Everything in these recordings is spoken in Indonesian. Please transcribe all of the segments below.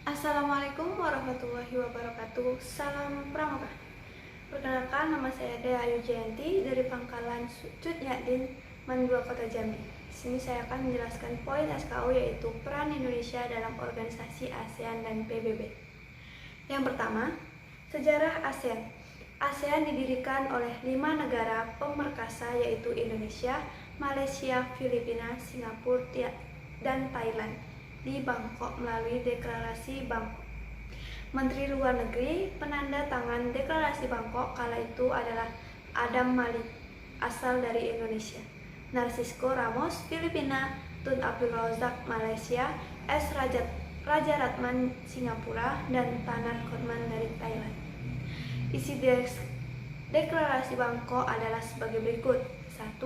Assalamualaikum warahmatullahi wabarakatuh. Salam Pramuka. Perkenalkan, nama saya Dea Ayu Jayanti dari Pangkalan Cut Nyadin, Mandua, Kota Jambi. Di sini saya akan menjelaskan poin SKU, yaitu peran Indonesia dalam organisasi ASEAN dan PBB. Yang pertama, sejarah ASEAN. ASEAN didirikan oleh 5 negara pemerkasa, yaitu Indonesia, Malaysia, Filipina, Singapura, dan Thailand di Bangkok melalui Deklarasi Bangkok. Menteri Luar Negeri penanda tangan Deklarasi Bangkok kala itu adalah Adam Malik, asal dari Indonesia, Narcisco Ramos, Filipina, Tun Abdul Razak, Malaysia, S. Raja Ratman, Singapura, dan Tanan Kotman dari Thailand. Isi Deklarasi Bangkok adalah sebagai berikut. 1.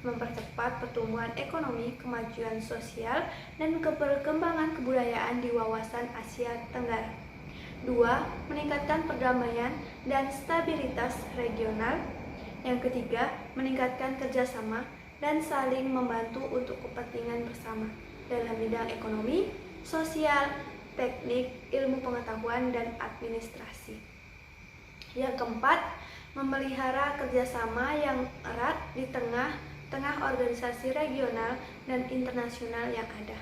Mempercepat pertumbuhan ekonomi, kemajuan sosial, dan keberkembangan kebudayaan di wawasan Asia Tenggara. 2. Meningkatkan perdamaian dan stabilitas regional. Yang ketiga, meningkatkan kerjasama dan saling membantu untuk kepentingan bersama dalam bidang ekonomi, sosial, teknik, ilmu pengetahuan, dan administrasi. Yang keempat, memelihara kerjasama yang erat di tengah organisasi regional dan internasional yang ada.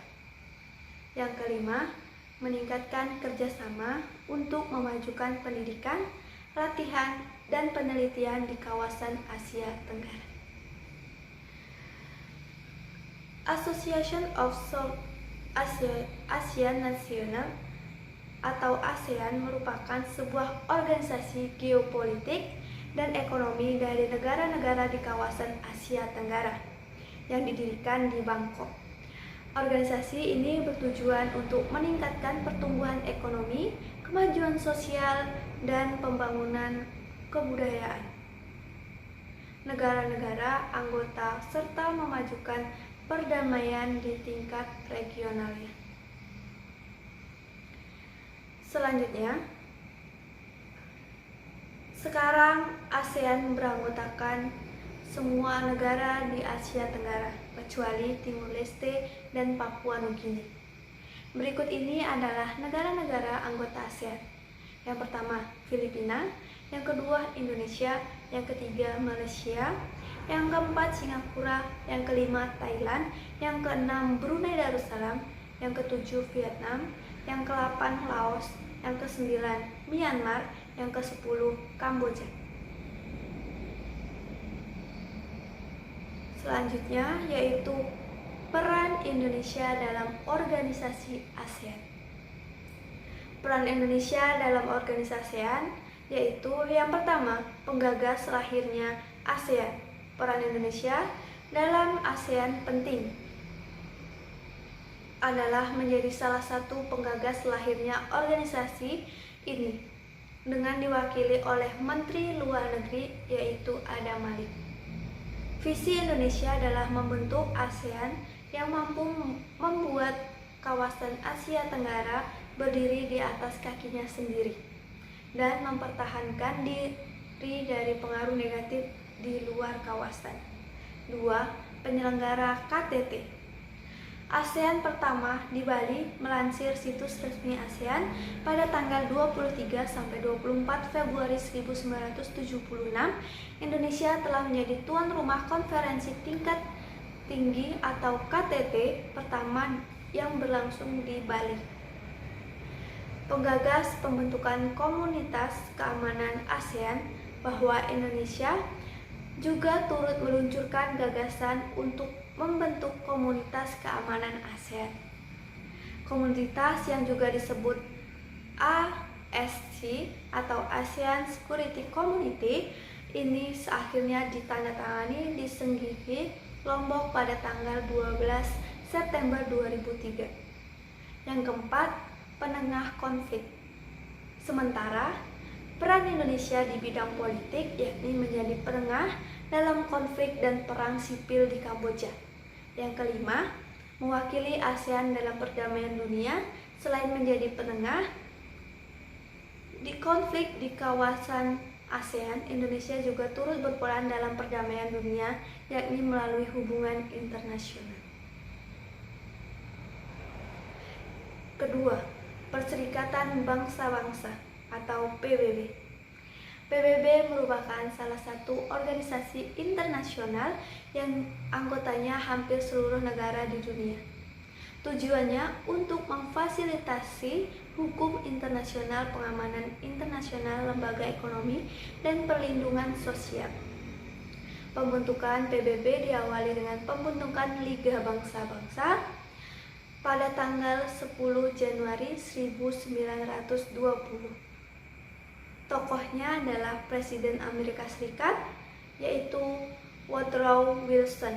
Yang kelima, meningkatkan kerjasama untuk memajukan pendidikan, latihan, dan penelitian di kawasan Asia Tenggara. Association of South Asian National atau ASEAN merupakan sebuah organisasi geopolitik dan ekonomi dari negara-negara di kawasan Asia Tenggara yang didirikan di Bangkok. Organisasi ini bertujuan untuk meningkatkan pertumbuhan ekonomi, kemajuan sosial, dan pembangunan kebudayaan negara-negara anggota serta memajukan perdamaian di tingkat regionalnya. Selanjutnya, sekarang ASEAN beranggotakan semua negara di Asia Tenggara, kecuali Timur Leste dan Papua Nugini. Berikut ini adalah negara-negara anggota ASEAN. Yang pertama, Filipina. Yang kedua, Indonesia. Yang ketiga, Malaysia. Yang keempat, Singapura. Yang kelima, Thailand. Yang keenam, Brunei Darussalam. Yang ketujuh, Vietnam. Yang ke-8, Laos. Yang ke-9, Myanmar. Yang ke-10, Kamboja. Selanjutnya yaitu peran Indonesia dalam organisasi ASEAN. Peran Indonesia dalam organisasi ASEAN yaitu yang pertama, penggagas lahirnya ASEAN. Peran Indonesia dalam ASEAN penting adalah menjadi salah satu penggagas lahirnya organisasi ini dengan diwakili oleh Menteri Luar Negeri, yaitu Adam Malik. Visi Indonesia adalah membentuk ASEAN yang mampu membuat kawasan Asia Tenggara berdiri di atas kakinya sendiri dan mempertahankan diri dari pengaruh negatif di luar kawasan. 2. Penyelenggara KTT. ASEAN pertama di Bali melansir situs resmi ASEAN pada tanggal 23 sampai 24 Februari 1976, Indonesia telah menjadi tuan rumah konferensi tingkat tinggi atau KTT pertama yang berlangsung di Bali. Penggagas pembentukan Komunitas Keamanan ASEAN bahwa Indonesia juga turut meluncurkan gagasan untuk membentuk Komunitas Keamanan ASEAN. Komunitas yang juga disebut ASC atau ASEAN Security Community ini akhirnya ditandatangani di Senggigi, Lombok pada tanggal 12 September 2003. Yang keempat, penengah konflik. Sementara peran Indonesia di bidang politik yakni menjadi penengah dalam konflik dan perang sipil di Kamboja. Yang kelima, mewakili ASEAN dalam perdamaian dunia. Selain menjadi penengah di konflik di kawasan ASEAN, Indonesia juga turut berperan dalam perdamaian dunia, yakni melalui hubungan internasional. Kedua, Perserikatan Perserikatan Bangsa-Bangsa atau PBB. PBB merupakan salah satu organisasi internasional yang anggotanya hampir seluruh negara di dunia. Tujuannya untuk memfasilitasi hukum internasional, pengamanan internasional, lembaga ekonomi, dan perlindungan sosial. Pembentukan PBB diawali dengan pembentukan Liga Bangsa-Bangsa pada tanggal 10 Januari 1920. Tokohnya adalah Presiden Amerika Serikat, yaitu Woodrow Wilson,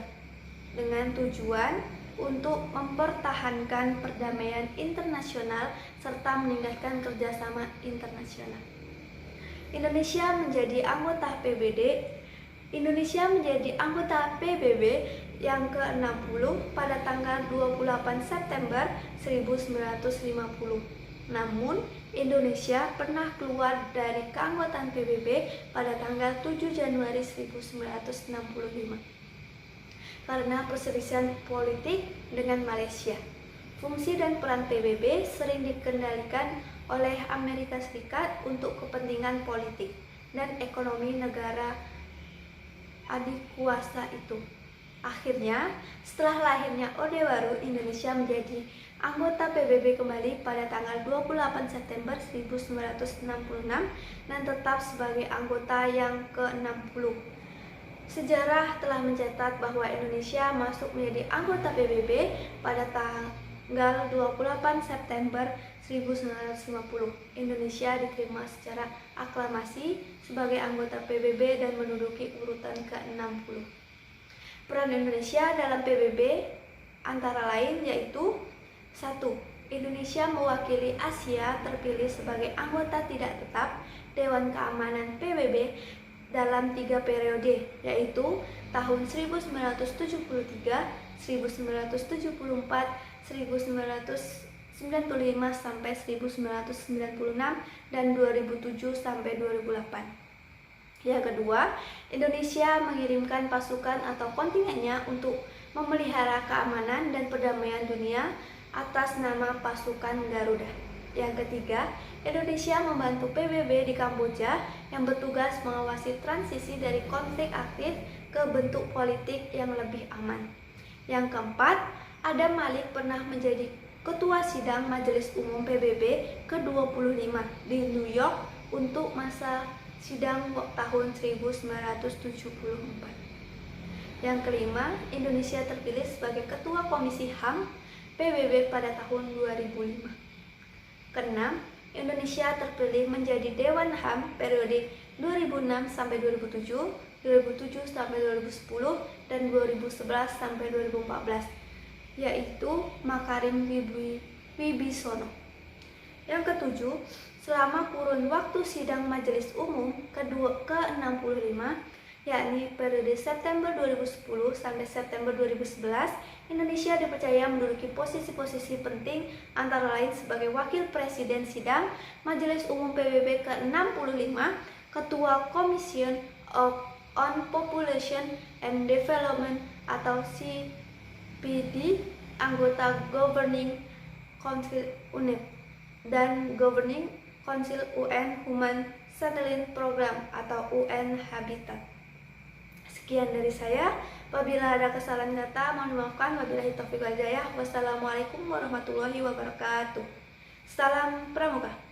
dengan tujuan untuk mempertahankan perdamaian internasional serta meningkatkan kerjasama internasional. Indonesia menjadi anggota PBB yang ke-60 pada tanggal 28 September 1950. Namun, Indonesia pernah keluar dari keanggotaan PBB pada tanggal 7 Januari 1965 karena perselisihan politik dengan Malaysia. Fungsi dan peran PBB sering dikendalikan oleh Amerika Serikat untuk kepentingan politik dan ekonomi negara adik kuasa itu. Akhirnya, setelah lahirnya Orde Baru, Indonesia menjadi anggota PBB kembali pada tanggal 28 September 1966 dan tetap sebagai anggota yang ke-60. Sejarah telah mencatat bahwa Indonesia masuk menjadi anggota PBB pada tanggal 28 September 1950. Indonesia diterima secara aklamasi sebagai anggota PBB dan menduduki urutan ke-60. Peran Indonesia dalam PBB antara lain yaitu 1. Indonesia mewakili Asia terpilih sebagai anggota tidak tetap Dewan Keamanan PBB dalam 3 periode, yaitu tahun 1973, 1974, 1995 sampai 1996 dan 2007 sampai 2008. Yang kedua, Indonesia mengirimkan pasukan atau kontingennya untuk memelihara keamanan dan perdamaian dunia atas nama pasukan Garuda. Yang ketiga, Indonesia membantu PBB di Kamboja yang bertugas mengawasi transisi dari konflik aktif ke bentuk politik yang lebih aman. Yang keempat, Adam Malik pernah menjadi Ketua Sidang Majelis Umum PBB ke-25 di New York untuk masa sidang tahun 1974. Yang kelima, Indonesia terpilih sebagai Ketua Komisi HAM PBB pada tahun 2005. Keenam, Indonesia terpilih menjadi Dewan HAM periode 2006 sampai 2007, 2007 sampai 2010 dan 2011 sampai 2014, yaitu Makarim Wibisono. Yang ketujuh, selama kurun waktu sidang Majelis Umum ke-65, yakni periode September 2010 sampai September 2011, Indonesia dipercaya menduduki posisi-posisi penting antara lain sebagai Wakil Presiden Sidang Majelis Umum PBB ke-65, Ketua Commission on Population and Development atau CPD, anggota Governing Council UNEP, dan Governing Council UN Human Settlement Program atau UN Habitat. Sekian dari saya. Apabila ada kesalahan kata, mohon dimaafkan. Wabillahi taufiq wal hidayah. Wassalamualaikum warahmatullahi wabarakatuh. Salam Pramuka.